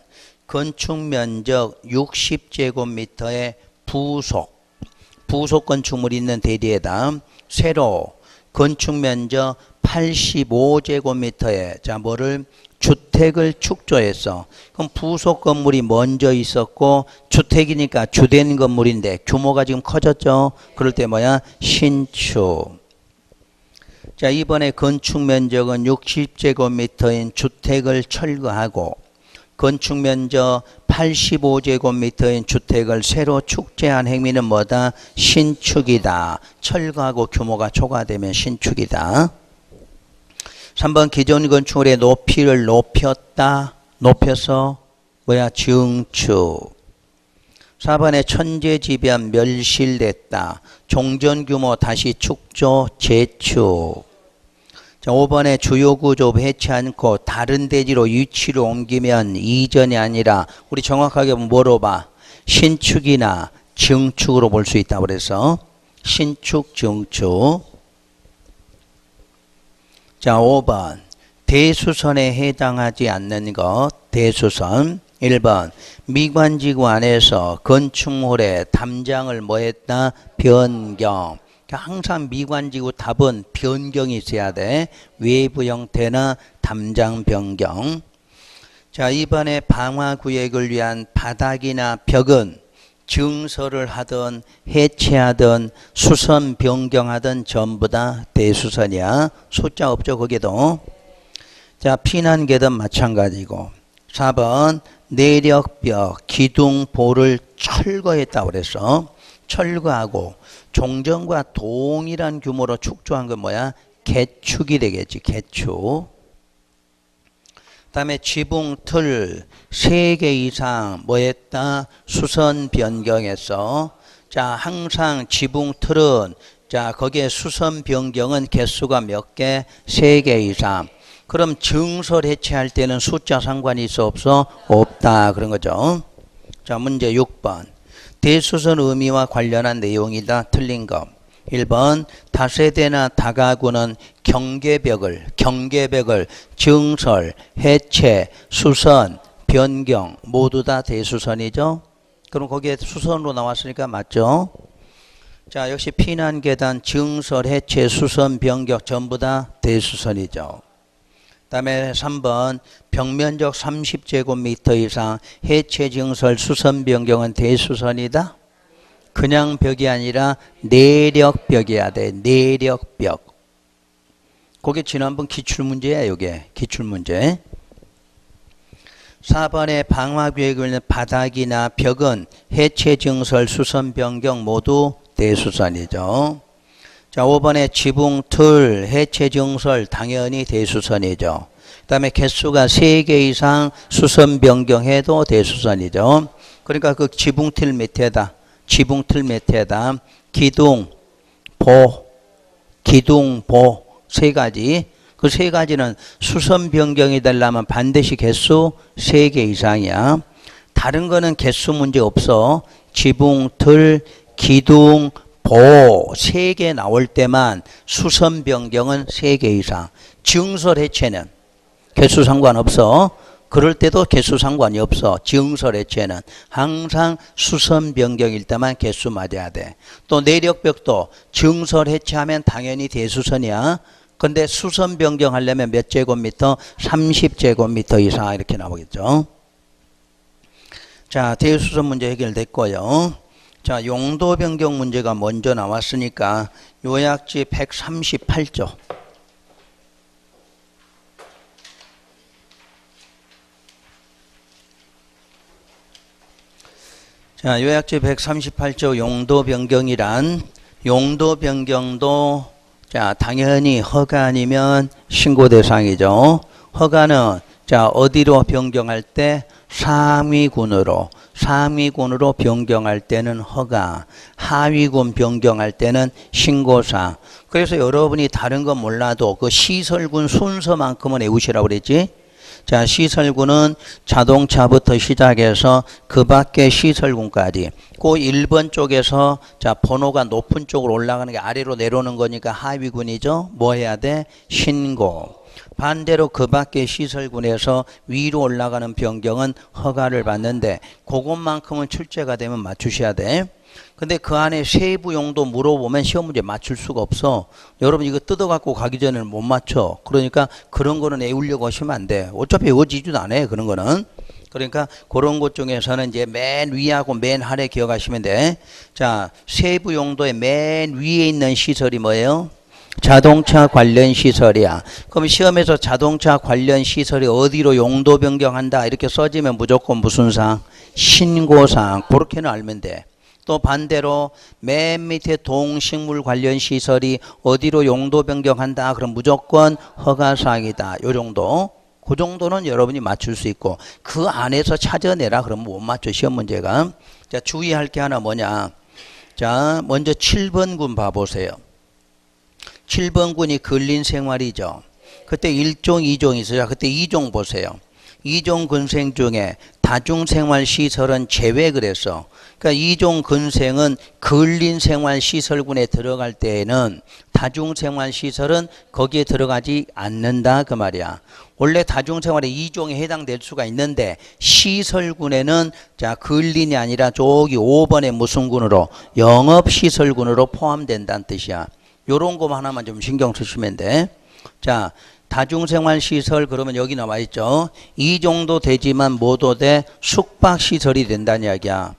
건축면적 60제곱미터의 부속 건축물이 있는 대지에다 새로 건축면적 85제곱미터의 자 뭐를 주택을 축조했어. 그럼 부속 건물이 먼저 있었고 주택이니까 주된 건물인데 규모가 지금 커졌죠. 그럴 때 뭐야? 신축. 자, 이번에 건축 면적은 60제곱미터인 주택을 철거하고 건축 면적 85제곱미터인 주택을 새로 축제한 행위는 뭐다? 신축이다. 철거하고 규모가 초과되면 신축이다. 3번 기존 건축물의 높이를 높였다. 높여서 뭐야? 증축. 4번에 천재지변 멸실됐다. 종전 규모 다시 축조 재축. 자, 5번에 주요 구조 해치 않고 다른 대지로 위치를 옮기면 이전이 아니라 우리 정확하게 뭐로 봐? 신축이나 증축으로 볼 수 있다고 그래서 신축, 증축. 자, 5번. 대수선에 해당하지 않는 것. 대수선. 1번. 미관지구 안에서 건축물의 담장을 뭐 했다? 변경. 항상 미관지구 답은 변경이 있어야 돼. 외부 형태나 담장 변경. 자, 이번에 방화구역을 위한 바닥이나 벽은 증설을 하든 해체하든 수선 변경하든 전부 다 대수선이야. 숫자 없죠, 거기도. 자, 피난계도 마찬가지고. 4번 내력벽, 기둥볼을 철거했다고 그래서 철거하고 종전과 동일한 규모로 축조한 건 뭐야? 개축이 되겠지, 개축. 다음에 지붕 틀 3개 이상 뭐 했다? 수선 변경했어. 자, 항상 지붕 틀은 자, 거기에 수선 변경은 개수가 몇 개? 3개 이상. 그럼 증설 해체할 때는 숫자 상관이 있어 없어? 없다. 그런 거죠. 자, 문제 6번. 대수선 의미와 관련한 내용이다. 틀린 거. 1번 다세대나 다가구는 경계벽을 증설, 해체, 수선, 변경 모두 다 대수선이죠. 그럼 거기에 수선으로 나왔으니까 맞죠. 자, 역시 피난계단 증설, 해체, 수선, 변경 전부 다 대수선이죠. 다음에 3번 벽면적 30제곱미터 이상 해체, 증설, 수선, 변경은 대수선이다. 그냥 벽이 아니라 내력벽이어야 돼. 내력벽. 그게 지난번 기출문제야. 이게 기출문제. 4번의 방화구역을 있는 바닥이나 벽은 해체, 증설, 수선, 변경 모두 대수선이죠. 자, 5번의 지붕, 틀, 해체, 증설 당연히 대수선이죠. 그 다음에 개수가 3개 이상 수선, 변경해도 대수선이죠. 그러니까 그 지붕 틀 밑에다 기둥, 보 세 가지. 그 세 가지는 수선 변경이 되려면 반드시 개수 3개 이상이야. 다른 거는 개수 문제 없어. 지붕, 틀, 기둥, 보 3개 나올 때만 수선 변경은 3개 이상. 증설 해체는 개수 상관없어. 그럴 때도 개수 상관이 없어. 증설 해체는 항상 수선 변경일 때만 개수 맞아야 돼. 또 내력벽도 증설 해체하면 당연히 대수선이야. 근데 수선 변경하려면 몇 제곱미터? 30제곱미터 이상 이렇게 나오겠죠. 자, 대수선 문제 해결됐고요. 자, 용도 변경 문제가 먼저 나왔으니까 요약지 138조. 자, 요약지 138조 용도 변경이란 용도 변경도 자, 당연히 허가 아니면 신고 대상이죠. 허가는 자, 어디로 변경할 때? 상위군으로 변경할 때는 허가, 하위군 변경할 때는 신고사항. 그래서 여러분이 다른 건 몰라도 그 시설군 순서만큼은 외우시라고 그랬지. 자, 시설군은 자동차부터 시작해서 그 밖에 시설군까지 그 1번 쪽에서 자, 번호가 높은 쪽으로 올라가는 게 아래로 내려오는 거니까 하위군이죠. 뭐 해야 돼? 신고. 반대로 그 밖에 시설군에서 위로 올라가는 변경은 허가를 받는데 그것만큼은 출제가 되면 맞추셔야 돼. 근데 그 안에 세부 용도 물어보면 시험 문제 맞출 수가 없어. 여러분 이거 뜯어갖고 가기 전에는 못 맞춰. 그러니까 그런 거는 외우려고 하시면 안 돼. 어차피 외워지지도 않아요. 그런 거는. 그러니까 그런 것 중에서는 이제 맨 위하고 맨 아래 기억하시면 돼. 자, 세부 용도의 맨 위에 있는 시설이 뭐예요? 자동차 관련 시설이야. 그럼 시험에서 자동차 관련 시설이 어디로 용도 변경한다 이렇게 써지면 무조건 무슨 사항? 신고사항. 그렇게는 알면 돼. 또 반대로 맨 밑에 동식물 관련 시설이 어디로 용도 변경한다 그럼 무조건 허가사항이다. 요 정도. 그 정도는 여러분이 맞출 수 있고 그 안에서 찾아내라 그러면 못 맞춰 시험 문제가. 자, 주의할 게 하나 뭐냐. 자, 먼저 7번 군 봐보세요. 7번 군이 근린 생활이죠. 그때 1종, 2종 있어요. 그때 2종 보세요. 이종 근생 중에 다중생활시설은 제외 그랬어. 그러니까 이종 근생은 근린생활시설군에 들어갈 때에는 다중생활시설은 거기에 들어가지 않는다 그 말이야. 원래 다중생활에 이종에 해당될 수가 있는데 시설군에는 자 근린이 아니라 저기 5번에 무슨 군으로 영업시설군으로 포함된다는 뜻이야. 요런 거 하나만 좀 신경 쓰시면 돼. 자 다중생활시설 그러면 여기 나와 있죠. 이 정도 되지만 뭐도 돼? 숙박시설이 된다는 이야기야.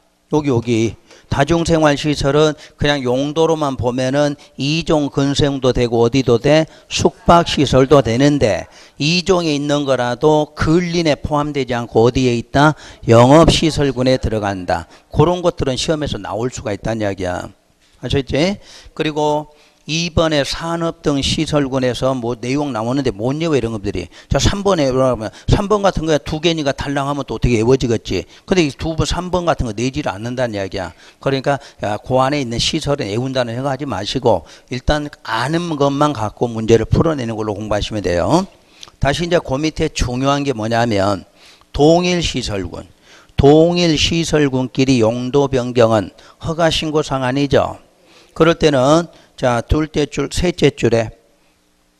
여기 다중생활시설은 그냥 용도로만 보면은 이종 근생도 되고 어디도 돼? 숙박시설도 되는데 이종에 있는 거라도 근린에 포함되지 않고 어디에 있다? 영업시설군에 들어간다. 그런 것들은 시험에서 나올 수가 있다는 이야기야. 아셨지? 그리고 2번에 산업 등 시설군에서 뭐 내용 나오는데 못 외워 이런 것들이. 자 3번에 그러면 3번 같은 거야 두 개니까 달랑하면 또 어떻게 외워지겠지. 근데 이 3번 같은 거 내지를 않는다는 이야기야. 그러니까 그 안에 있는 시설에 외운다는 생각하지 마시고 일단 아는 것만 갖고 문제를 풀어내는 걸로 공부하시면 돼요. 다시 이제 그 밑에 중요한 게 뭐냐면 동일시설군. 동일시설군끼리 용도 변경은 허가신고상 아니죠. 그럴 때는 자, 둘째 줄, 셋째 줄에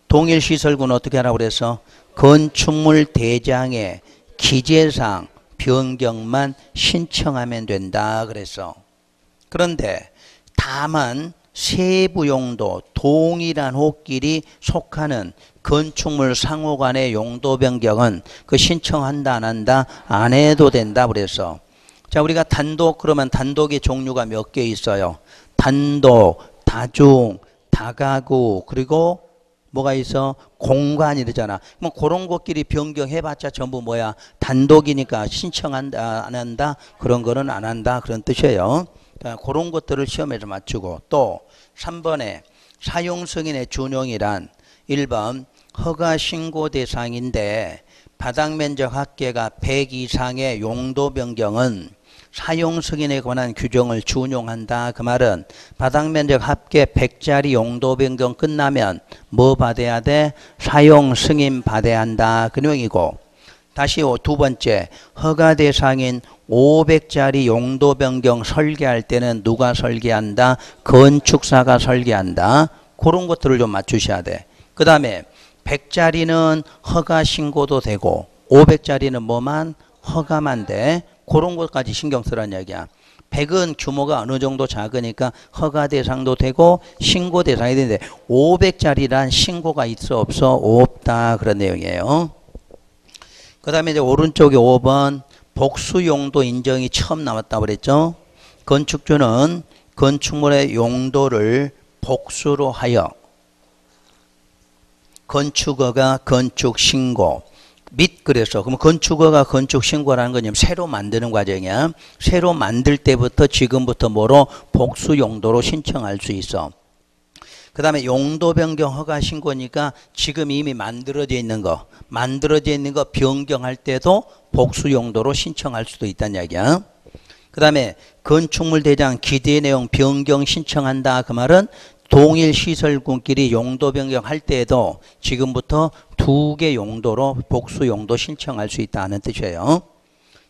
동일시설군 어떻게 하라고 그랬어? 건축물 대장의 기재상 변경만 신청하면 된다 그랬어. 그런데 다만 세부 용도 동일한 호끼리 속하는 건축물 상호 간의 용도 변경은 그 신청한다 안 한다? 안 해도 된다 그랬어. 자, 우리가 단독 그러면 단독의 종류가 몇 개 있어요? 단독, 다중, 다가구, 그리고 뭐가 있어? 공간 이러잖아. 그럼 그런 것끼리 변경해봤자 전부 뭐야? 단독이니까 신청한다, 안 한다? 그런 거는 안 한다. 그런 뜻이에요. 그러니까 그런 것들을 시험에서 맞추고 또 3번에 사용승인의 준용이란 1번 허가신고 대상인데 바닥면적 합계가 100 이상의 용도 변경은 사용 승인에 관한 규정을 준용한다. 그 말은 바닥면적 합계 100짜리 용도 변경 끝나면 뭐 받아야 돼? 사용 승인 받아야 한다. 그 내용이고 다시 두 번째 허가 대상인 500짜리 용도 변경 설계할 때는 누가 설계한다? 건축사가 설계한다. 그런 것들을 좀 맞추셔야 돼. 그 다음에 100짜리는 허가 신고도 되고 500짜리는 뭐만? 허가만 돼. 그런 것까지 신경 쓰라는 이야기야. 100은 규모가 어느 정도 작으니까 허가 대상도 되고 신고 대상이 되는데 500짜리란 신고가 있어 없어? 없다. 그런 내용이에요. 그 다음에 이제 오른쪽에 5번 복수 용도 인정이 처음 나왔다고 그랬죠. 건축주는 건축물의 용도를 복수로 하여 건축어가 건축 신고 및 그래서 그럼 건축어가 건축 신고라는 건 새로 만드는 과정이야. 새로 만들 때부터 지금부터 뭐로 복수 용도로 신청할 수 있어. 그 다음에 용도 변경 허가 신고니까 지금 이미 만들어져 있는 거 변경할 때도 복수 용도로 신청할 수도 있다는 이야기야. 그 다음에 건축물 대장 기대 내용 변경 신청한다. 그 말은 동일 시설군끼리 용도 변경할 때에도 지금부터 2개 용도로 복수 용도 신청할 수 있다는 뜻이에요.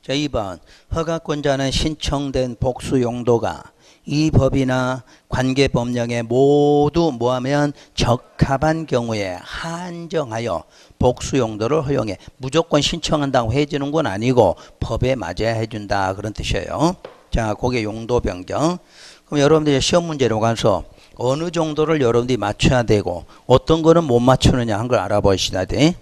자, 2번 허가권자는 신청된 복수 용도가 이 법이나 관계법령에 모두 뭐하면 적합한 경우에 한정하여 복수 용도를 허용해. 무조건 신청한다고 해주는 건 아니고 법에 맞아야 해준다 그런 뜻이에요. 자, 그게 용도 변경. 그럼 여러분들 시험 문제로 가서 어느 정도를 여러분들이 맞춰야 되고 어떤 거는 못 맞추느냐 한 걸 알아보시다 돼.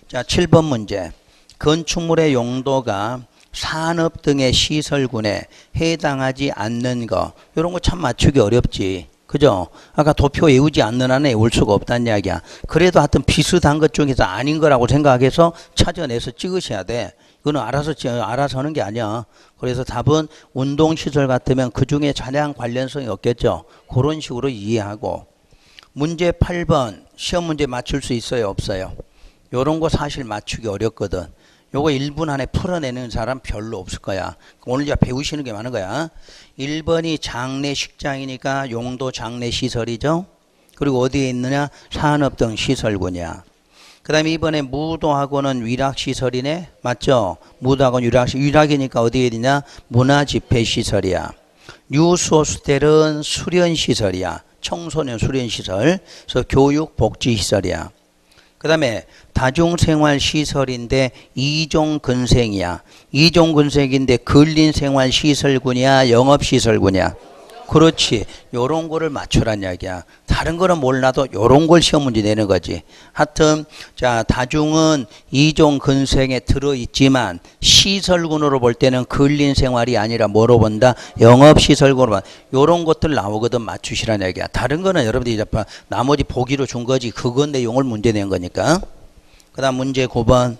자, 7번 문제. 건축물의 용도가 산업 등의 시설군에 해당하지 않는 거 이런 거 참 맞추기 어렵지. 그죠? 아까 도표 외우지 않는 한에 외울 수가 없다는 이야기야. 그래도 하여튼 비슷한 것 중에서 아닌 거라고 생각해서 찾아내서 찍으셔야 돼. 이거는 알아서 하는 게 아니야. 그래서 답은 운동시설 같으면 그 중에 자냥 관련성이 없겠죠. 그런 식으로 이해하고. 문제 8번 시험 문제 맞출 수 있어요? 없어요? 요런 거 사실 맞추기 어렵거든. 요거 1분 안에 풀어내는 사람 별로 없을 거야. 오늘 이제 배우시는 게 많은 거야. 1번이 장례식장이니까 용도 장례시설이죠. 그리고 어디에 있느냐? 산업 등 시설군이야. 그 다음에 이번에 무도하고는 위락시설이네. 맞죠? 무도하고는 위락이니까 어디에 있냐? 문화집회시설이야. 유소수텔은 수련시설이야. 청소년 수련시설. 그래서 교육복지시설이야. 그 다음에 다중생활시설인데 이종근생이야. 이종근생인데 근린생활시설군이야, 영업시설군이야. 그렇지. 요런 거를 맞추란 이야기야. 다른 거는 몰라도 요런 걸 시험 문제 내는 거지. 하여튼 자, 다중은 이종 근생에 들어있지만 시설군으로 볼 때는 근린생활이 아니라 뭐로 본다? 영업시설군으로 본다. 요런 것들 나오거든. 맞추시란 이야기야. 다른 거는 여러분들이 나머지 보기로 준 거지. 그거 내용을 문제 낸 거니까. 그 다음 문제 9번.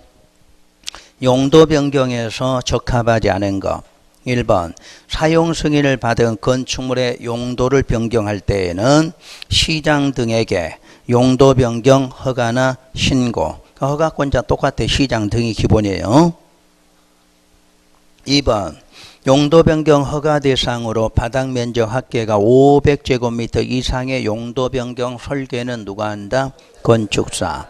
용도 변경에서 적합하지 않은 거. 1번 사용 승인을 받은 건축물의 용도를 변경할 때에는 시장 등에게 용도 변경 허가나 신고. 허가권자 똑같아. 시장 등이 기본이에요. 2번 용도 변경 허가 대상으로 바닥 면적 합계가 500제곱미터 이상의 용도 변경 설계는 누가 한다? 건축사.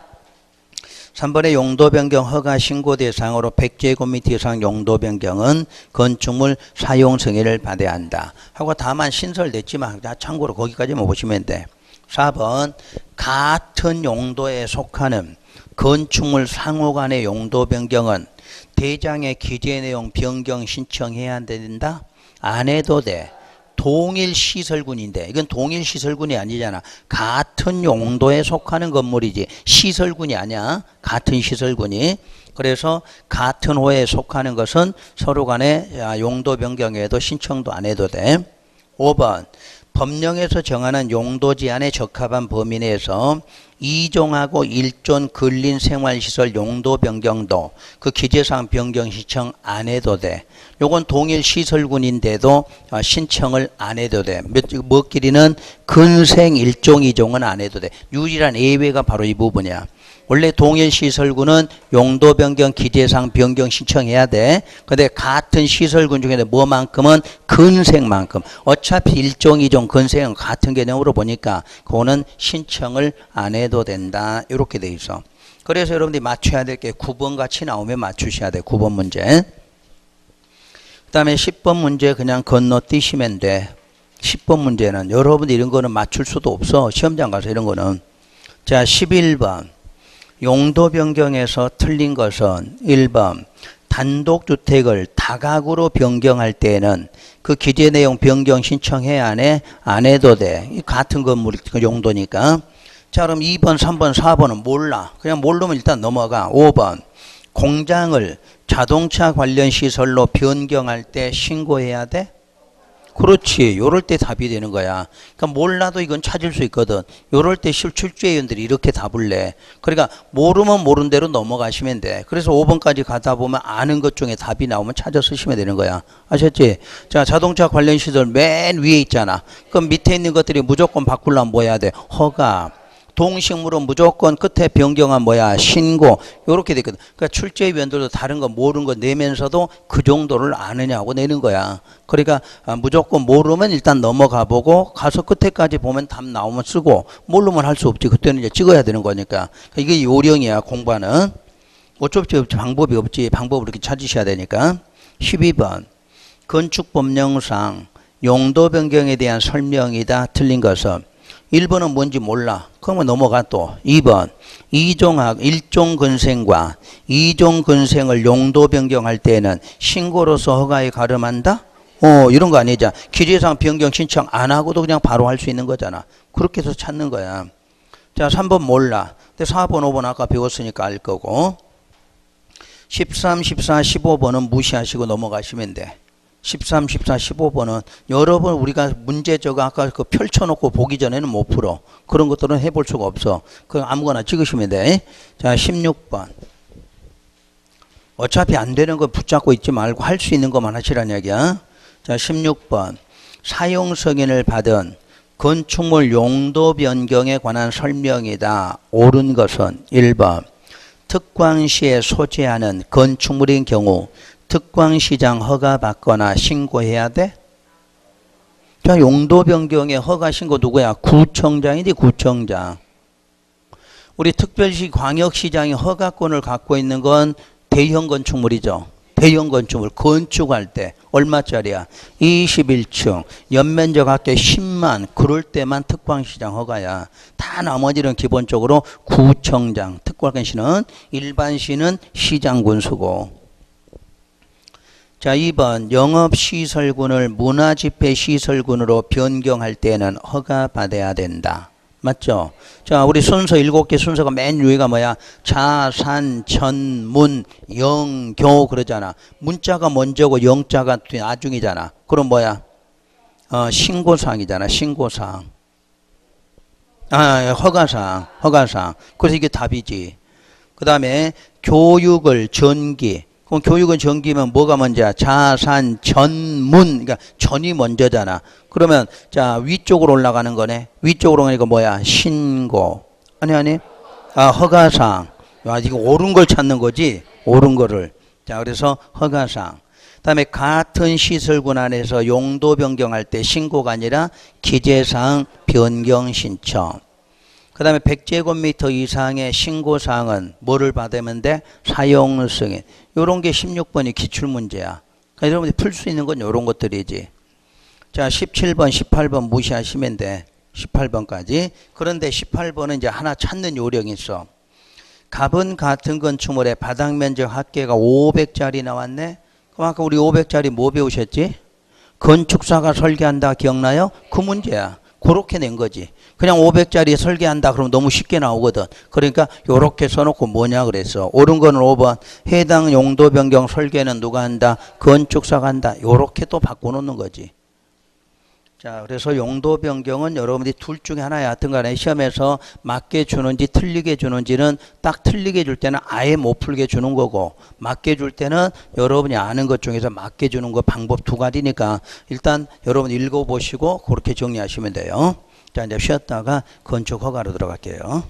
3번의 용도 변경 허가 신고 대상으로 100제곱미터 이상 용도 변경은 건축물 사용 승인을 받아야 한다. 하고 다만 신설됐지만 참고로 거기까지만 보시면 돼. 4번 같은 용도에 속하는 건축물 상호 간의 용도 변경은 대장의 기재 내용 변경 신청해야 된다? 안 해도 돼. 동일 시설군인데 이건 동일 시설군이 아니잖아. 같은 용도에 속하는 건물이지 시설군이 아니야. 같은 시설군이. 그래서 같은 호에 속하는 것은 서로 간에 용도 변경에도 신청도 안 해도 돼. 5번 법령에서 정하는 용도 제한에 적합한 범위 내에서 2종하고 1종 근린생활시설 용도 변경도 그 기재사항 변경 신청 안 해도 돼. 요건 동일 시설군인데도 신청을 안 해도 돼. 뭐끼리는 근생 1종 2종은 안 해도 돼. 유일한 예외가 바로 이 부분이야. 원래 동일 시설군은 용도 변경 기재사항 변경 신청해야 돼. 근데 같은 시설군 중에 뭐만큼은 근생만큼. 어차피 1종 2종 근생은 같은 개념으로 보니까 그거는 신청을 안 해도 된다. 이렇게 돼 있어. 그래서 여러분들이 맞춰야 될 게 9번 같이 나오면 맞추셔야 돼. 9번 문제. 그 다음에 10번 문제 그냥 건너뛰시면 돼. 10번 문제는 여러분들 이런 거는 맞출 수도 없어. 시험장 가서 이런 거는. 자, 11번. 용도 변경에서 틀린 것은 1번 단독주택을 다가구로 변경할 때에는 그 기재 내용 변경 신청해야 안 해? 안 해도 돼. 같은 건물 용도니까. 자, 그럼 2번, 3번, 4번은 몰라. 그냥 모르면 일단 넘어가. 5번 공장을 자동차 관련 시설로 변경할 때 신고해야 돼? 그렇지. 요럴 때 답이 되는 거야. 그러니까 몰라도 이건 찾을 수 있거든. 요럴 때 출제위원들이 이렇게 답을 내. 그러니까 모르면 모른 대로 넘어가시면 돼. 그래서 5번까지 가다 보면 아는 것 중에 답이 나오면 찾아 쓰시면 되는 거야. 아셨지? 자, 자동차 관련 시설 맨 위에 있잖아. 그럼 밑에 있는 것들이 무조건 바꾸려면 뭐 해야 돼? 허가. 동식물은 무조건 끝에 변경한 뭐야? 신고. 요렇게 되거든. 그러니까 출제위원들도 다른 거 모르는 거 내면서도 그 정도를 아느냐고 내는 거야. 그러니까 무조건 모르면 일단 넘어가 보고 가서 끝에까지 보면 답 나오면 쓰고 모르면 할 수 없지. 그때는 이제 찍어야 되는 거니까. 이게 요령이야. 공부하는. 어쩔 수 없지. 방법이 없지. 방법을 이렇게 찾으셔야 되니까. 12번 건축법령상 용도 변경에 대한 설명이다. 틀린 것은 1번은 뭔지 몰라. 그러면 넘어가 또. 2번. 1종 근생과 2종 근생을 용도 변경할 때에는 신고로서 허가에 가름한다? 이런 거 아니잖아. 기재사항 변경 신청 안 하고도 그냥 바로 할 수 있는 거잖아. 그렇게 해서 찾는 거야. 자, 3번 몰라. 근데 4번, 5번 아까 배웠으니까 알 거고. 13, 14, 15번은 무시하시고 넘어가시면 돼. 13, 14, 15번은 여러 번 우리가 문제 저거 아까 그 펼쳐놓고 보기 전에는 못 풀어. 그런 것들은 해볼 수가 없어. 그럼 아무거나 찍으시면 돼. 자, 16번. 어차피 안 되는 거 붙잡고 있지 말고 할 수 있는 것만 하시라는 얘기야. 자, 16번. 사용 승인을 받은 건축물 용도 변경에 관한 설명이다. 옳은 것은 1번. 특광시에 소재하는 건축물인 경우 특광시장 허가 받거나 신고해야 돼? 자, 용도 변경에 허가 신고 누구야? 구청장이지, 구청장. 우리 특별시 광역시장이 허가권을 갖고 있는 건 대형 건축물이죠. 대형 건축물 건축할 때 얼마짜리야? 21층 연면적 합계 10만 그럴 때만 특광시장 허가야. 다 나머지는 기본적으로 구청장, 특광시는 일반시는 시장군수고. 자, 2번 영업시설군을 문화집회시설군으로 변경할 때는 허가받아야 된다. 맞죠? 자, 우리 순서 7개 순서가 맨 위가 뭐야? 자, 산, 전, 문, 영, 교 그러잖아. 문자가 먼저고 영자가 나중이잖아. 그럼 뭐야? 신고사항이잖아. 신고사항. 허가사항. 허가사항. 그래서 이게 답이지. 그 다음에 교육을 전기. 그럼 교육은 전기면 뭐가 먼저야? 자산, 전문. 그러니까 전이 먼저잖아. 그러면 자 위쪽으로 올라가는 거네. 위쪽으로 가니까 뭐야? 신고. 아니. 허가사항. 이거 옳은 걸 찾는 거지. 옳은 거를. 자, 그래서 허가사항. 그다음에 같은 시설군 안에서 용도 변경할 때 신고가 아니라 기재사항 변경 신청. 그 다음에 100제곱미터 이상의 신고사항은 뭐를 받으면 돼? 사용 승인. 요런 게 16번이 기출문제야. 그러니까 여러분들이 풀 수 있는 건 요런 것들이지. 자, 17번, 18번 무시하시면 돼. 18번까지. 그런데 18번은 이제 하나 찾는 요령이 있어. 값은 같은 건축물의 바닥 면적 합계가 500짜리 나왔네. 그럼 아까 우리 500짜리 뭐 배우셨지? 건축사가 설계한다 기억나요? 그 문제야. 그렇게 낸 거지. 그냥 500짜리 설계한다 그러면 너무 쉽게 나오거든. 그러니까 요렇게 써놓고 뭐냐 그랬어. 옳은 거는 5번. 해당 용도 변경 설계는 누가 한다? 건축사가 한다. 요렇게 또 바꿔놓는 거지. 자, 그래서 용도 변경은 여러분들이 둘 중에 하나야. 하여튼 간에 시험에서 맞게 주는지 틀리게 주는지는 딱 틀리게 줄 때는 아예 못 풀게 주는 거고, 맞게 줄 때는 여러분이 아는 것 중에서 맞게 주는 거 방법 두 가지니까 일단 여러분 읽어보시고 그렇게 정리하시면 돼요. 자, 이제 쉬었다가 건축 허가로 들어갈게요.